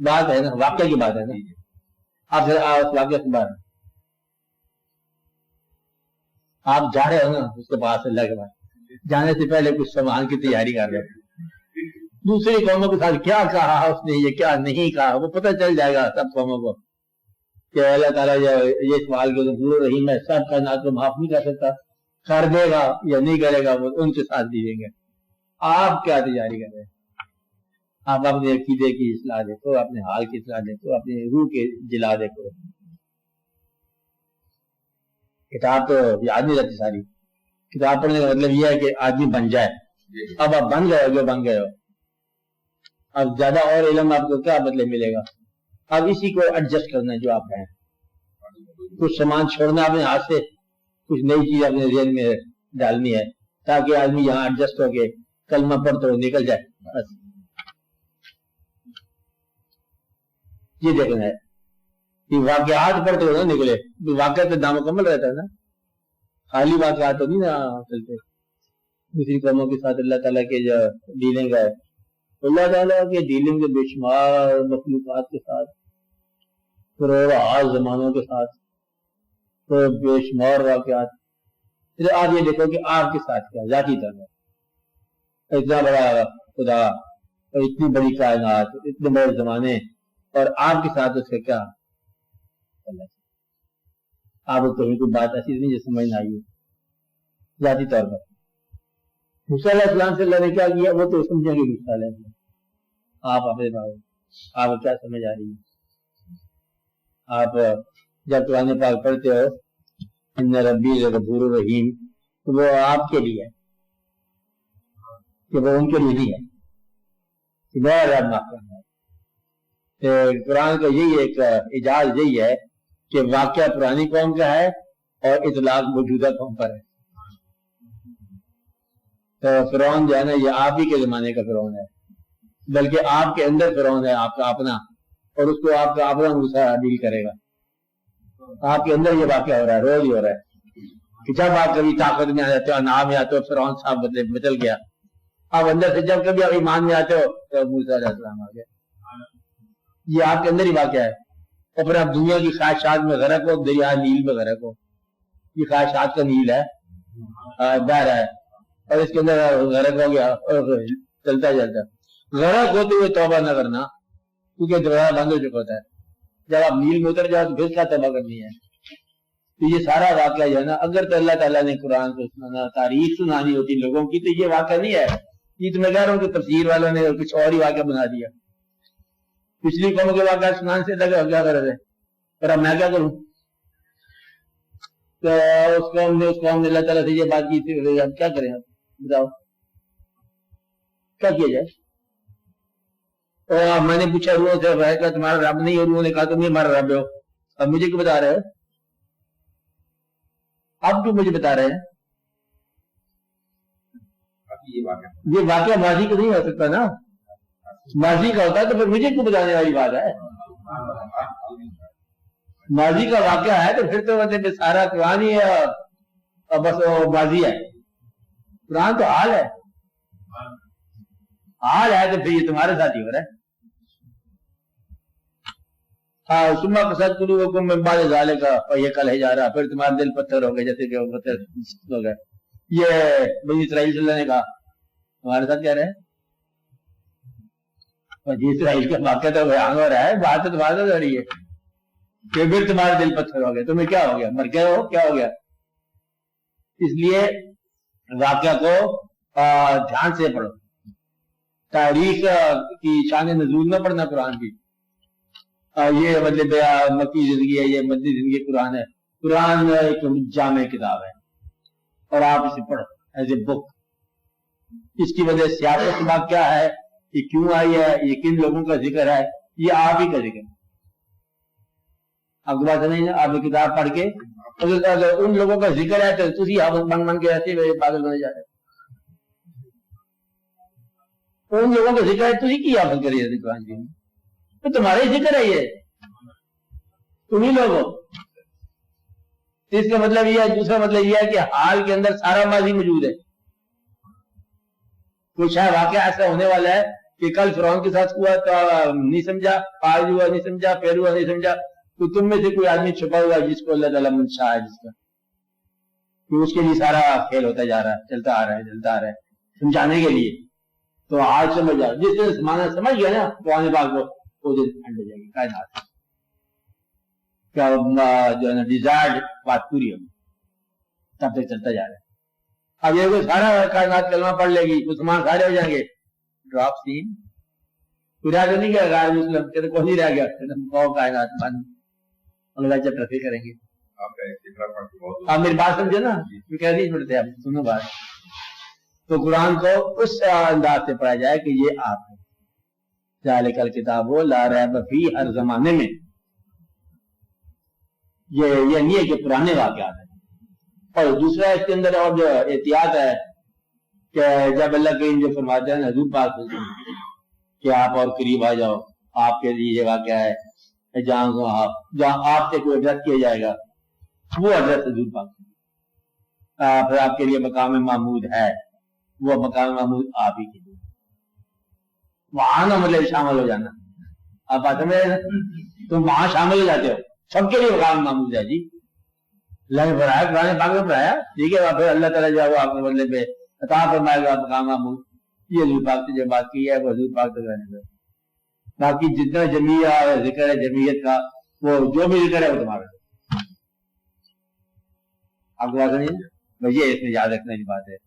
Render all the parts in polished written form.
بات ہے نا، واقعہ کی بات ہے نا. آپ واقعہ کی بات آپ جا رہے ہو نا اس کے پاس اللہ کے پاس، جانے سے پہلے کچھ سامان کی تیاری کر رہے ہیں. دوسری قوموں کے ساتھ کیا کہا اس نے، یہ کیا نہیں کہا، وہ پتہ چل جائے گا سب قوموں کو کہ اللہ تعالیٰ یہ سوال کے ضرور رحیم ہے، سب کا نہ تو معاف نہیں کر سکتا، کر دے گا یا نہیں کرے گا وہ ان کے ساتھ دیجیں گے. آپ کیا تیاری کر رہے ہیں؟ آپ اپنے عقیدے کی اصلاح دیکھو، اپنے حال کی اصلاح دیکھو، اپنی روح کے جلا دیکھو. کتاب تو یاد نہیں رہتی ساری. کتاب پڑھنے کا مطلب یہ ہے کہ آدمی بن جائے. اب آپ بن گئے ہو جو بن گئے ہو، اب زیادہ اور علم آپ کو کیا مطلب ملے گا؟ اب اسی کو ایڈجسٹ کرنا ہے جو آپ ہیں. کچھ سامان چھوڑنا اپنے ہاتھ سے، کچھ نئی چیز اپنے ذہن میں ڈالنی ہے تاکہ آدمی یہاں ایڈجسٹ ہو کے کلمہ پڑھتے ہوئے نکل جائے. بس یہ دیکھنا ہے کہ واقعات پڑھتے ہوئے نہ نکلے. واقعہ تو نامکمل رہتا ہے نا، خالی واقعات تو نہیں نا چلتے. دوسری قوموں کے ساتھ اللہ تعالیٰ کے جو ڈیلنگ ہے، اللہ تعالیٰ کے ڈیلنگ بے شمار مخلوقات کے ساتھ، کروڑوں زمانوں کے ساتھ، تو بے شمار واقعات. پھر آپ یہ دیکھو کہ آپ کے ساتھ کیا ذاتی طور پر اتنا بڑا خدا اور اتنی بڑی کائنات، اتنے بڑے زمانے، اور آپ کے ساتھ اس کا کیا اللہ. آپ کو کوئی بات ایسی نہیں جو سمجھ نہ آئی ذاتی طور پر. موسیٰ علیہ السلام سے اللہ نے کیا کیا وہ تو سمجھیں گے. موسیٰ علیہ السلام آپ اپنے بات آپ کو کیا سمجھ آ رہی ہے؟ آپ جب قرآن پاک پڑھتے ہو ان ربی غفور رحیم، تو وہ آپ کے لیے ہے کہ وہ ان کے لیے نہیں ہے کہ میں رب معاف کرنا ہے. قرآن کا یہی ایک اعجاز یہی ہے کہ واقعہ پرانی قوم کا ہے اور اطلاق موجودہ قوم پر ہے. تو فرعون جو ہے نا یہ آپ ہی کے زمانے کا فرعون ہے، بلکہ آپ کے اندر فرعون ہے آپ کا اپنا، اور اس کو آپ کا اپنا موسیٰ ڈیل کرے گا. آپ کے اندر یہ واقعہ ہو رہا ہے، روز ہی ہو رہا ہے کہ جب آپ کبھی طاقت میں آ جاتے ہو، نام میں آتے ہو، فرعون صاحب بدل گیا. آپ اندر سے جب کبھی آپ ایمان میں آتے ہو تو موسیٰ علیہ السلام آ گیا. یہ آپ کے اندر ہی واقعہ ہے. اور پھر آپ دنیا کی خواہشات میں غرق ہو، دریا نیل میں غرق ہو. یہ خواہشات کا نیل ہے، بہ رہا ہے اور اس کے اندر غرق ہو گیا اور چلتا چلتا. غرق ہوتے ہوئے توبہ نہ کرنا کیونکہ دروازہ بند ہو چکا ہوتا ہے. جب آپ نیل میں اتر جاؤ تو پھر کیا توبہ کرنی ہے؟ تو یہ سارا واقعہ جو ہے نا، اگر تو اللہ تعالیٰ نے قرآن کو سنانا، تاریخ سنانی ہوتی لوگوں کی، تو یہ واقعہ نہیں ہے. یہ تو میں کہہ رہا ہوں کہ تفسیر والوں نے کچھ اور ہی واقعہ بنا دیا. پچھلی قوموں کے واقعات سنانے سے لگا کیا کر رہے تھے، اور اب میں کیا کروں؟ تو اس قوم نے اللہ تعالیٰ سے یہ بات کی تھی، اب کیا کریں؟ بتاؤ کیا کیا جائے؟ اور میں نے پوچھا روحوں سے، کہ تمہارا رب نہیں ہے؟ روحوں نے کہا تم ہی ہمارا رب ہو. اب مجھے کیوں بتا رہے ہیں؟ اب کیوں مجھے بتا رہے ہیں؟ یہ واقعہ ماضی کا نہیں ہو سکتا نا، ماضی کا ہوتا ہے تو پھر مجھے کیوں بتانے والی بات ہے؟ ماضی کا واقعہ ہے تو پھر تو مطلب سارا قرآن ہی ہے اور بس وہ ماضی ہے. قرآن تو حال ہے، حال ہے تو پھر یہ تمہارے ساتھ ہی ہو رہا ہے. سما قصد قلوبکم من بعد ذالک، اور یہ کل ہے جا رہا، پھر تمہارے دل پتھر ہو گئے جیسے کہ وہ پتھر ہو گئے. یہ بنی اسرائیل سے اللہ نے کہا تمہارے ساتھ کیا رہے. بنی اسرائیل کا واقعہ تو بیان ہو رہا ہے، بات تو تمہارے ساتھ ہو رہی ہے کہ پھر تمہارے دل پتھر ہو گئے. تمہیں کیا ہو گیا؟ مر گئے ہو؟ کیا ہو گیا؟ اس لیے واقعہ کو دھیان سے پڑھو. تاریخ کی شان نزول نہ پڑھنا قرآن کی. یہ مطلب مکی زندگی ہے، یہ مدنی زندگی قرآن ہے. قرآن ایک جامع کتاب ہے اور آپ اسے پڑھو ایز اے بک. اس کی وجہ سے سیاست بات کیا ہے، یہ کیوں آئی ہے، یہ کن لوگوں کا ذکر ہے، یہ آپ ہی کا ذکر ہے. آپ کو بات نہیں، آپ نے کتاب پڑھ کے اگر ان لوگوں کا ذکر ہے تو تسی من من کے ایسے پاگل بنے جا رہے. ان لوگوں کا ذکر ہے تسی کی حافظ کریے قرآن کی، تو تمہارے ذکر ہے، یہ تمہیں لوگ ہو. اس کا مطلب یہ ہے، دوسرا مطلب یہ ہے کہ حال کے اندر سارا ماضی موجود ہے. کوئی شاید واقعہ ایسا ہونے والا ہے کہ کل فرعون کے ساتھ ہوا تو نہیں سمجھا، آج ہوا نہیں سمجھا، پھر ہوا نہیں سمجھا، تو تم میں سے کوئی آدمی چھپا ہوا ہے جس کو اللہ تعالیٰ منشا ہے، جس کا کہ اس کے لیے سارا کھیل ہوتا جا رہا ہے، چلتا آ رہا ہے سمجھانے کے لیے. تو آج سمجھ جاؤ، جس دن زمانہ سمجھ گیا نا قرآن پاک کو، وہ دن ٹھنڈ ہو جائے گی کائنات کیا جو ہے نا ڈیزائرڈ بات پوری ہوگی. تب تک چلتا جا رہا ہے. اب یہ کوئی سارا کائنات کلمہ پڑھ لے گی، مسلمان سارے ہو جائیں گے، ڈراپ سین پورا تو نہیں کیا غیر مسلم کہ کون نہیں رہ گیا، کائنات بند اللہ جب رفیع کریں گے. آپ میری بات سمجھے نا، کہہ نہیں پڑتے آپ سنو بات. تو قرآن کو اس انداز سے پڑھا جائے کہ یہ آپ ہے ذالک الکتاب لا ریب فیہ، ہر زمانے میں یہ نہیں ہے کہ پرانے واقعات ہیں. اور دوسرا اس کے اندر اور جو احتیاط ہے کہ جب اللہ کریم جو فرماتے ہیں حضور پاک کہ آپ اور قریب آ جاؤ، آپ کے لیے یہ واقعہ ہے جہاں آپ سے کوئی ایڈریس کیا جائے گا، وہ ایڈریس حضور پاک. پھر آپ کے لیے مقام محمود ہے، وہ مقام محمود آپ ہی کے لیے. وہاں نہ مطلب شامل ہو جانا، آپ بات سمجھ رہے ہیں، تم وہاں شامل ہو جاتے ہو، سب کے لیے مقام محمود ہے. جی اللہ نے پڑھایا، قرآن پاک میں پڑھایا، ٹھیک ہے. پھر اللہ تعالیٰ جو آپ کے بدلے پہ عطا فرمائے گا مقام محمود. یہ حضور پاک سے جو بات کی ہے وہ حضور پاک تک رہنے دو. باقی جتنا جمیع ذکر ہے جمعیت کا، وہ جو بھی ذکر ہے وہ تمہارا. آپ کو بات نہیں ہے، یہ اس میں یاد رکھنے کی بات ہے.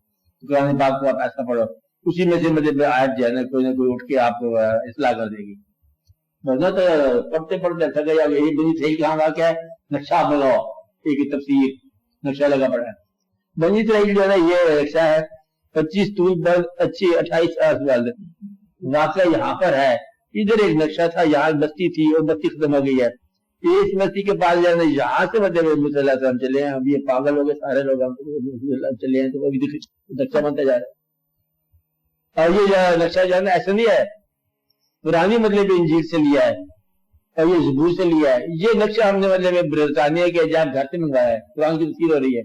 قرآن پاک کو آپ ایسا پڑھو، اسی میں سے مطلب آیت جو ہے نا کوئی نہ کوئی اٹھ کے آپ کو اصلاح کر دے گی. ورنہ تو پڑھتے پڑھتے تھک گیا، یہی بنی اسرائیل کہاں واقع ہے، نقشہ بناؤ، ایک تفسیر نقشہ لگا پڑا ہے. بنی اسرائیل جو ہے نا یہ نقشہ ہے 25 طول پر 28 سال واقعہ یہاں پر ہے. ادھر ایک نقشہ تھا، یہاں بستی تھی، اور بستی ختم ہو گئی ہے. اس بستی کے پاس جو ہے نا یہاں سے مطلب صلی اللہ علیہ وسلم چلے ہیں. اب یہ پاگل ہو گئے سارے لوگ چلے ہیں، تو وہ بھی نقشہ بنتا جا رہا ہے. اور یہ نقشہ جو ہے نا ایسا نہیں ہے، پرانی مطلب انجیل سے لیا ہے اور یہ زبور سے لیا ہے. یہ نقشہ ہم نے مطلب برطانیہ کے جہاں گھر سے منگوایا ہے، قرآن کی تفسیر ہو رہی ہے،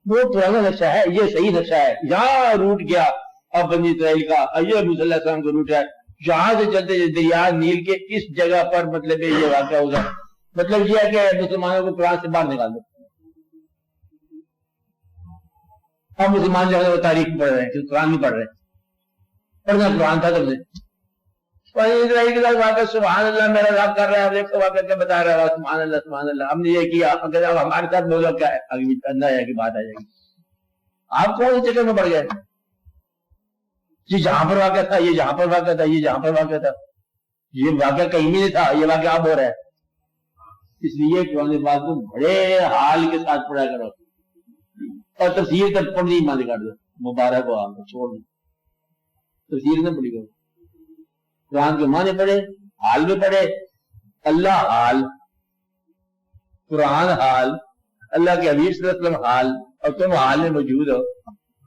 وہ پرانا نقشہ ہے. یہ صحیح نقشہ ہے. یہاں روٹ گیا اب بنی اسرائیل کا، یہ صلی اللہ علیہ وسلم کا روٹ ہے. یہاں سے چلتے دریا نیل کے اس جگہ پر مطلب یہ واقعہ ہوگا. مطلب یہ ہے کہ مسلمانوں کو قرآن سے باہر نکال دو. اب مسلمان جو ہے وہ تاریخ پڑھ رہے ہیں، قرآن نہیں پڑھ رہے. پڑھنا قرآن تھا تم نے. اسرائیل کے ساتھ واقعہ سبحان اللہ میرا رب کر رہا ہے، دیکھو واقعہ کیا بتا رہا ہے، سبحان اللہ سبحان اللہ. ہم نے یہ کیا، اگر اب ہمارے ساتھ بولو کیا ہے، اگلی اندر ہے کہ بات آ جائے گی. آپ کون سے چکر میں پڑ گئے؟ یہ جہاں پر واقعہ تھا، یہ جہاں پر واقعہ تھا، یہ جہاں پر واقعہ تھا، یہ واقعہ کہیں بھی نہیں تھا، یہ واقعہ اب ہو رہا ہے. اس لیے قرآن پاک کو بڑے حال کے ساتھ پڑھا کرو، اور تفسیر تک پڑھنی بند کر دو. مبارک ہو آپ کو، چھوڑ دو تفسیر نہ پڑھی کرو. قرآن کے معنی پڑھے، حال میں پڑھے. اللہ حال، قرآن حال، اللہ کے حبیب صلی اللہ علیہ وسلم حال، اور تم حال میں موجود ہو.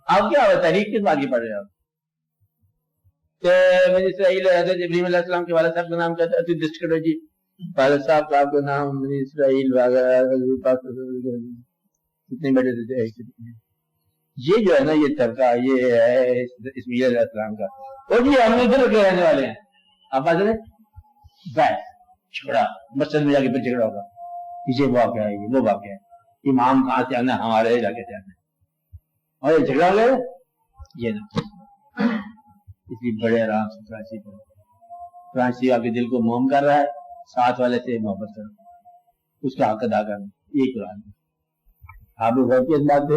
آپ کیا ہو تاریخ کس باقی پڑھ رہے ہو؟ بنی اسرائیل حضرت ابراہیم علیہ السلام کے والد صاحب کا نام کیا تھا؟ لسٹ کرو جی. والد صاحب کا آپ کا نام بنی اسرائیل کتنے بیٹے تھے؟ یہ جو ہے نا یہ طبقہ یہ ہے اسماعیل علیہ السلام کا. اور جی ہم ادھر کے رہنے والے ہیں. آپ بات کریں بس جھگڑا مسجد میں جا کے پھر جھگڑا ہوگا، یہ واقعہ ہے، یہ وہ واقعہ ہے. امام کہاں سے آنا، ہمارے علاقے سے آنا، اور یہ جھگڑا ہو گیا یہ نہ. اس لیے بڑے آرام سے کراچی کو، کراچی آپ کے دل کو موم کر رہا ہے، ساتھ والے سے محبت کرو، اس کا حق ادا کرنا. یہ قرآن ہے. آپ لوگ اس بات پہ